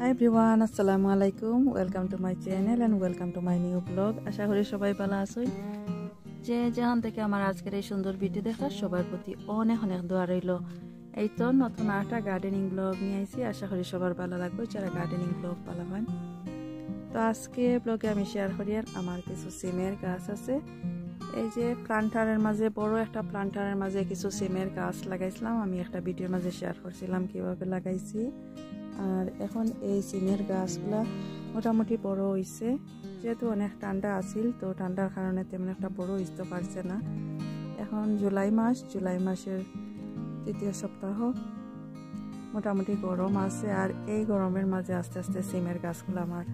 Hi everyone, assalamu alaikum. Welcome to my channel and welcome to my new vlog. আশা করি সবাই ভালো আছেন। যে যেখান থেকে আমার আজকের এই সুন্দর ভিডিও দেখার সবার প্রতি অনেক অনেক দোয়া রইল। এই তো নতুন একটা গার্ডেনিং ব্লগ নিয়ে আইছি। আশা করি সবার ভালো লাগবে যারা গার্ডেনিং ব্লগ ভালো হয়। তো আজকে ব্লগে আমি শেয়ার করি আমার কিছু সিমের গাছ আছে। এই যে প্লান্টারের মাঝে বড় একটা প্লান্টারের মাঝে কিছু সিমের গাছ লাগাইছিলাম। আমি একটা ভিডিওর মাঝে শেয়ার করছিলাম কিভাবে লাগাইছি। আর এখন এই সিমের গাছগুলা মোটামুটি বড় হইছে, যেহেতু অনেক ঠান্ডা আছিল তো ঠান্ডার কারণে তেমন একটা বড় হইতে পারছে না। এখন জুলাই মাসের তৃতীয় সপ্তাহ, মোটামুটি গরম আছে। আর এই গরমের মাঝে আস্তে আস্তে সিমের গাছগুলো আমার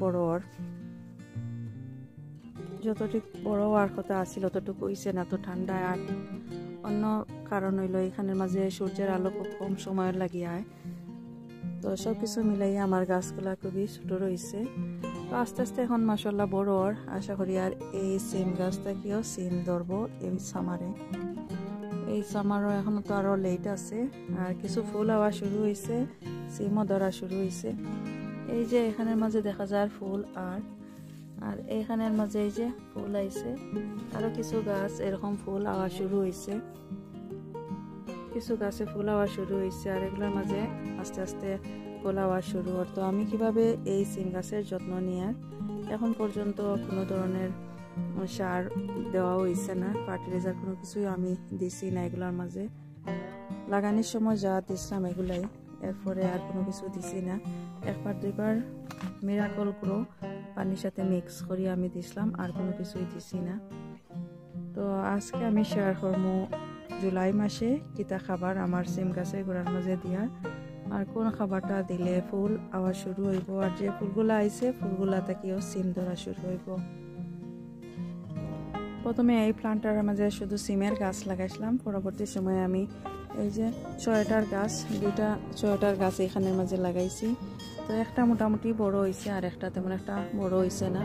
বড় হওয়ার যতটুকু বড় হওয়ার কথা আছিল ততটুকু হইছে না। তো ঠান্ডায় আর অন্য কারণ হইলো এখানের মাঝে সূর্যের আলো খুব কম সময়ের লাগিয়ে, তো সব কিছু মিলাই আমার গাছগুলা খুবই ছোট রয়েছে। তো আস্তে আস্তে এখন মাশাআল্লাহ বড় আর আশা করি আর এই সিম গাছটাকেও সিম ধরবো এই সামারও এখনো তো আরো লেট আছে। আর কিছু ফুল হওয়া শুরু হয়েছে, সিমও ধরা শুরু হয়েছে। এই যে এখানের মাঝে দেখা যায় ফুল আর এইখানের মাঝে এই যে ফুল আইছে। আরো কিছু গাছ এরকম ফুল হওয়া শুরু হয়েছে, কিছু গাছে ফুল হওয়া শুরু হয়েছে। আর এগুলোর মাঝে আস্তে আস্তে ফুল হওয়া শুরু হওয়ার। তো আমি কিভাবে এই সিম গাছের যত্ন নিয়ে এখন পর্যন্ত কোনো ধরনের সার দেওয়া হয়েছে না, ফার্টিলাইজার কোনো কিছুই আমি দিছি না। এগুলোর মাঝে লাগানোর সময় যা দিছিলাম এগুলাই, এরপরে আর কোনো কিছু দিছি না। একবার দুইবার মিরাকল গ্রো পানির সাথে মিক্স করি আমি দিছিলাম, আর কোনো কিছুই দিছি না। তো আজকে আমি শেয়ার করবো জুলাই মাসে কিতা খাবার আমার সিম গাছে গোড়ার মাঝে দিয়া, আর কোন খাবারটা দিলে ফুল আওয়া শুরু হইব, আর যে ফুলগুলা আইছে ফুলগুলা থেকেও সিম ধরা শুরু হইব। প্রথমে এই প্লান্টারের মাঝে শুধু সিমের গাছ লাগাইছিলাম। পরবর্তী সময়ে আমি এই যে দুইটা ছয়টার গাছ এখানের মাঝে লাগাইছি। তো একটা মোটামুটি বড় হয়েছে আর একটা তেমন একটা বড় হয়েছে না।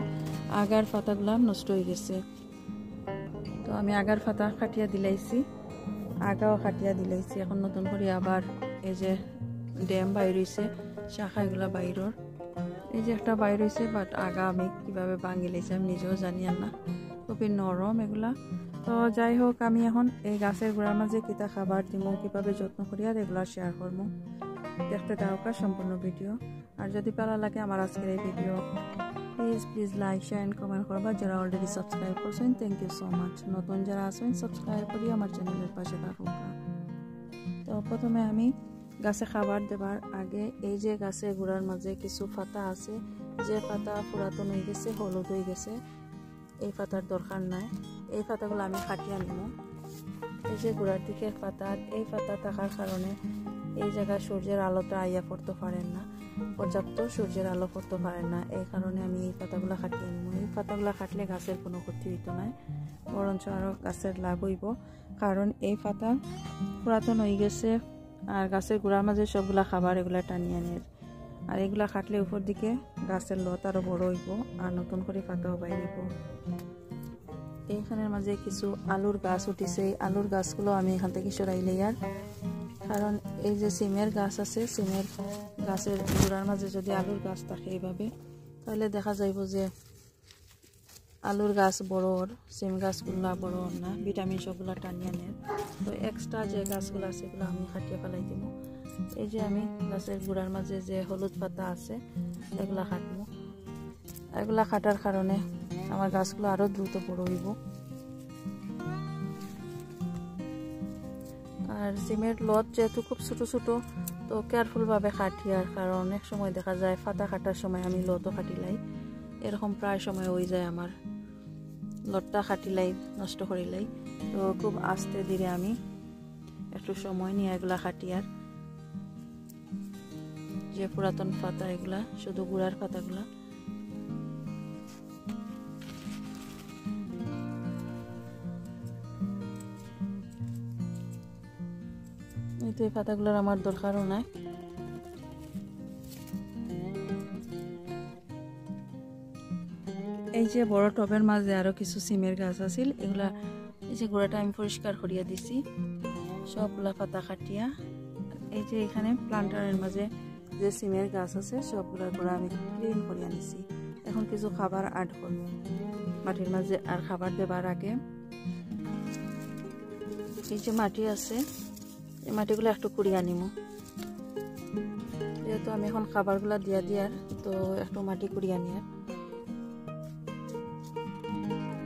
আগার পাতাগুলা নষ্ট হয়ে গেছে, তো আমি আগার পাতা কাটিয়া দিলাইছি, আগাও কাটিয়া দিলাইছি। এখন নতুন করে আবার এই যে ড্যাম বাইর হয়েছে, শাখা এগুলা বাইরের এই যে একটা বাইর হয়েছে, বাট আগা আমি কিভাবে ভাঙি লাইছি আমি নিজেও জানি না, খুবই নরম এগুলা। তো যাই হোক, আমি এখন এই গাছের গোড়ার মাঝে কিতা খাবার দিব, কিভাবে যত্ন করি আর এগুলা শেয়ার করবো। দেখতে থাকা সম্পূর্ণ ভিডিও। আর যদি ভালো লাগে আমার আজকের এই video, please like share and comment করবা। যারা অলরেডি সাবস্ক্রাইব করছেন থ্যাংক ইউ সো মাচ। নতুন যারা আছেন সাবস্ক্রাইব করি আমার চ্যানেলের পাশে থাকুন। তো প্রথমে আমি গাছে খাবার দেবার আগে এই যে গাছের গোড়ার মাঝে কিছু পাতা আছে, যে পাতা পুরাতন হয়ে গেছে, হলুদ হয়ে গেছে, এই পাতার দরকার নাই। এই পাতাগুলো আমি কাটিয়ে নিব। এই যে গোড়ার দিকের পাতা, এই পাতা থাকার কারণে এই জায়গায় সূর্যের আলোটা আইয়া পড়তে পারেন না, পর্যাপ্ত সূর্যের আলো পড়তে পারেন না। এই কারণে আমি এই পাতাগুলো কাটিয়ে নিব। এই পাতাগুলো কাটলে গাছের কোনো ক্ষতি হইতো না, বরঞ্চ আরো গাছের লাভ হইব। কারণ এই পাতা পুরাতন হয়ে গেছে আর গাছের গোড়ার মাঝে সবগুলা খাবার এগুলা টানিয়ে নেয়। আর এগুলা কাটলে উপর দিকে গাছের লত আরো বড় হইব আর নতুন করে পাতাও বাইরিব। এইখানের মাঝে কিছু আলুর গাছ উঠিছে, এই আলুর গাছগুলো আমি এখান থেকে সরাইলে আর, কারণ এই যে সিমের গাছ আছে, সিমের গাছের গোড়ার মাঝে যদি আলুর গাছ থাকে এইভাবে, তাহলে দেখা যাইব যে আলুর গাছ বড়, সিম গাছগুলা বড় না, ভিটামিন সবগুলা টানিয়ে নেয়। তো এক্সট্রা যে গাছগুলো আছে এগুলো আমি কাটিয়ে ফেলাই দিব। এই যে আমি গাছের গোড়ার মাঝে যে হলুদ পাতা আছে এগুলা কাটবো। এগুলা কাটার কারণে আমার গাছগুলো আরো দ্রুত বড় হইব। আর সিমের লত যেহেতু খুব ছোট ছোট, তো কেয়ারফুল ভাবে কাটি। আর কারণ অনেক সময় দেখা যায় পাতা কাটার সময় আমি লতও কাটিলাই, এরকম প্রায় সময় হয়ে যায় আমার লতটা কাটিলাই নষ্ট করিলাই। তো খুব আস্তে ধীরে আমি একটু সময় নিয়ে এগুলা কাটি। আর যে পুরাতন পাতা এগুলা শুধু গুড়ার পাতাগুলা, এই তো এই পাতাগুলোর আমার দরকারও নাই। এই যে বড় টবের মাঝে আরো কিছু সিমের গাছ আছিল, এগুলা এই যে গোড়াটা আমি পরিষ্কার করিয়া দিছি, সবগুলা পাতা কাটিয়া। এই যে এখানে প্লান্টারের মাঝে যে সিমের গাছ আছে সবগুলোর গোড়া আমি ক্লিন করে আনিছি। এখন কিছু খাবার অ্যাড করব মাটির মাঝে। আর খাবার দেবার আগে এই যে মাটি আছে এই মাটিগুলো একটু কুড়িয়ে আনিব। যেহেতু আমি এখন খাবারগুলো দিয়া দিয়ার তো একটু মাটি কুড়িয়ে আনিয়ার,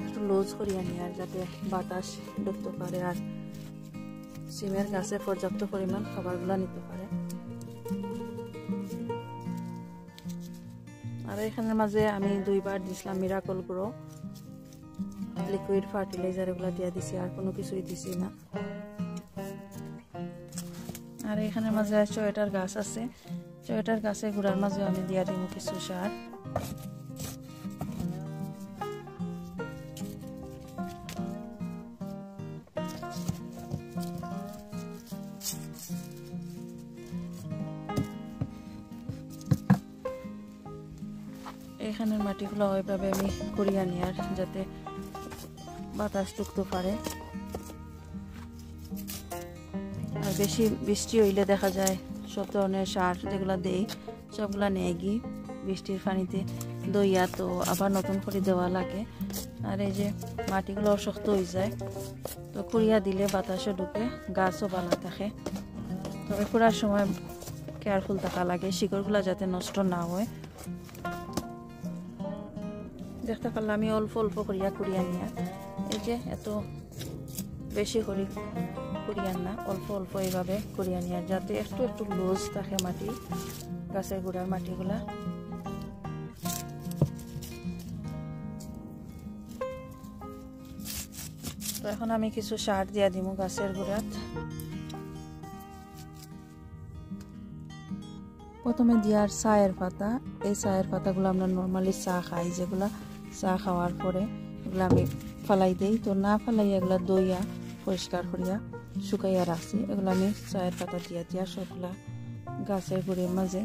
একটু লুজ করিয়ে আনিয়ার যাতে বাতাস ঢুকতে পারে আর সিমের গাছে পর্যাপ্ত পরিমাণ খাবারগুলো নিতে পারে। আর এখানের মাঝে আমি 2 বার দিছিলাম মিরাকল গ্রো লিকুইড ফার্টিলাইজার, এগুলো দিয়ে দিছি, আর কোনো কিছুই দিছি না। আর এখানের মাঝে চয়েটার গাছ আছে, চয়েটার গাছে গুড়ার মাঝে আমি দিয়ে দিব কিছু সার। এখানের মাটিগুলো ওইভাবে আমি কুড়িয়ে আনি আর যাতে বাতাস ঢুকতে পারে। আর বেশি বৃষ্টি হইলে দেখা যায় সব ধরনের সার যেগুলো দেই সবগুলা নিয়ে গিয়ে বৃষ্টির পানিতে দইয়া তো আবার নতুন করে দেওয়া লাগে। আর এই যে মাটিগুলো শক্ত হয়ে যায় তো কুড়িয়া দিলে বাতাসও ঢুকে, গাছও ভালো থাকে। তবে কুড়ার সময় কেয়ারফুল থাকা লাগে শিকড়গুলো যাতে নষ্ট না হয়। দেখতে পারলাম আমি অল্প অল্প করিয়া কুড়িয়া নিয়া, এই যে এত বেশি করে কুড়িয়ান না, অল্প অল্প এইভাবে কুড়িয়া নিয়া যাতে একটু একটু লুজ থাকে মাটি, গাছের গোড়ার মাটিগুলা। তো এখন আমি কিছু সার দিয়া দিব গাছের গোড়াত। প্রথমে দিয়ার চায়ের পাতা, এই চায়ের পাতাগুলো আমরা নর্মালি চা খাই, যেগুলা চা খাওয়ার পরে এগুলো আমি ফালাই দিই। তো না ফালাই এগুলা দইয়া পরিষ্কার করিয়া শুকাইয়া রাখছি, এগুলো আমি চায়ের পাতা দিয়া দিয়া সবগুলা গাছের গুড়ির মাঝে।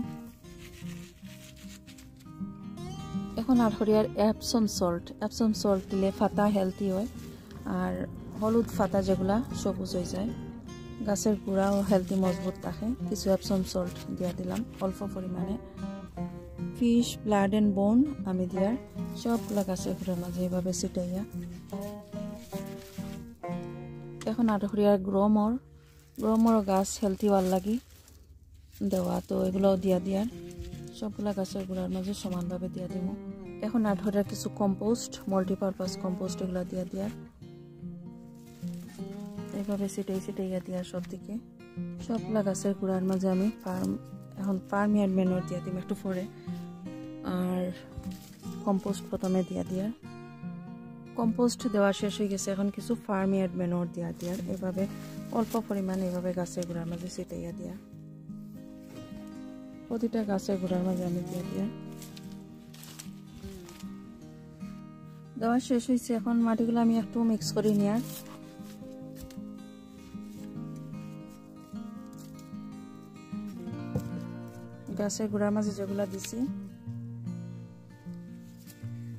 এখন আর করিয়ার এপসম সল্ট দিলে পাতা হেলদি হয়, আর হলুদ পাতা যেগুলা সবুজ হয়ে যায়, গাছের গুঁড়াও হেলদি মজবুত থাকে। কিছু এপসম সল্ট দিয়া দিলাম অল্প পরিমাণে। ফিশ ব্লাড এন্ড বোন আমি দিয়ার সবগুলা গাছের গুঁড়ার মাঝে এভাবে ছিটাইয়া। এখন আর করিয়ার গ্রোমর গাছ হেলদি হওয়ার লাগি দেওয়া, তো এগুলো দিয়া দিয়ার সবগুলা গাছের গুঁড়ার মাঝে সমানভাবে দিয়া দিব। এখন আর করিয়ার কিছু কম্পোস্ট, মাল্টিপারপাস কম্পোস্ট এগুলো দিয়া দিয়ার এইভাবে ছিটাইয়া দিয়া সব দিকে সবগুলা গাছের গুঁড়ার মাঝে আমি এখন ফার্মিয়ার ম্যানুর দিয়া দিব একটু পরে। আর কম্পোস্ট প্রথমে দিয়া দিয়ার, কম্পোস্ট দেওয়া শেষ হয়ে গেছে, এখন কিছু ফার্মিয়ার ম্যানুর দিয়া দিয়ার এভাবে অল্প পরিমাণ এইভাবে গাছের গুঁড়ার মাঝে ছিটাইয়া দিয়া প্রতিটা গাছের গুঁড়ার মাঝে আমি দিয়া দিয়া দেওয়া শেষ হয়েছে। এখন মাটিগুলো আমি একটু মিক্স করে নিয়ার, গাছের গুঁড়ার মাঝে যেগুলা দিছি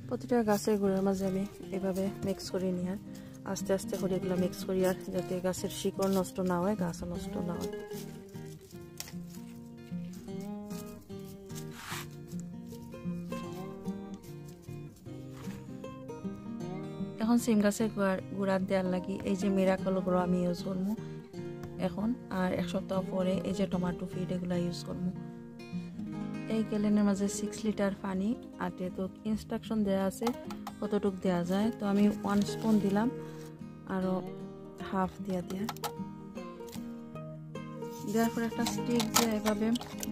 প্রতিটা গাছের গুঁড়ার মাঝে আমি এভাবে মিক্স করে নিয়ার, আস্তে আস্তে করে এগুলো মিক্স করি আর যাতে গাছের শিকড় নষ্ট না হয়, গাছও নষ্ট না হয়। এখন সিম গাছের গুঁড়ার দেওয়ার লাগি এই যে মিরাকল গ্রো আমি ইউজ করবো এখন, আর 1 সপ্তাহ পরে এই যে টমেটো ফিড এগুলা ইউজ করবো। এই গ্যালনের মাঝে 6 লিটার পানি আটে, তো ইনস্ট্রাকশন দেওয়া আছে কতটুক দেওয়া যায়, তো আমি 1 স্পুন দিলাম আরো হাফ দিয়া দেওয়ার পর একটা স্টিক দিয়ে এভাবে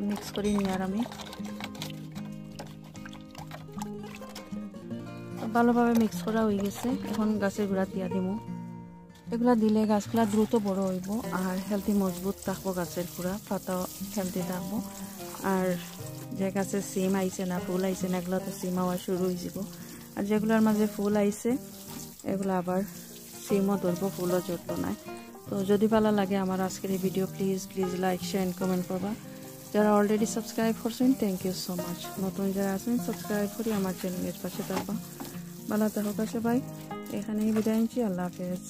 মিক্স করে নিয়ে আর আমি ভালোভাবে মিক্স করা হয়ে গেছে। এখন গাছের গুঁড়া দিয়া দিব, এগুলা দিলে গাছগুলা দ্রুত বড় হইব আর হেলদি মজবুত থাকবো, গাছের গুঁড়া পাতাও হেলদি থাকবো। আর যে গাছে সিম আইছে না, ফুল আইছে না, এগুলো তো সিম হওয়া শুরু হয়ে যাব। আর যেগুলোর মাঝে ফুল আইছে এগুলো আবার সিমও ধরবো, ফুলও ধরতো না। তো যদি ভালো লাগে আমার আজকের এই video please like share comment করবা। যারা অলরেডি সাবস্ক্রাইব করছেন থ্যাংক ইউ সো মাচ, নতুন যারা আছেন সাবস্ক্রাইব করি আমার চ্যানেলের পাশে থাকবা। ভালো থাকো সবাই, এখানেই বিদায় নিচ্ছি, আল্লাহ হাফেজ।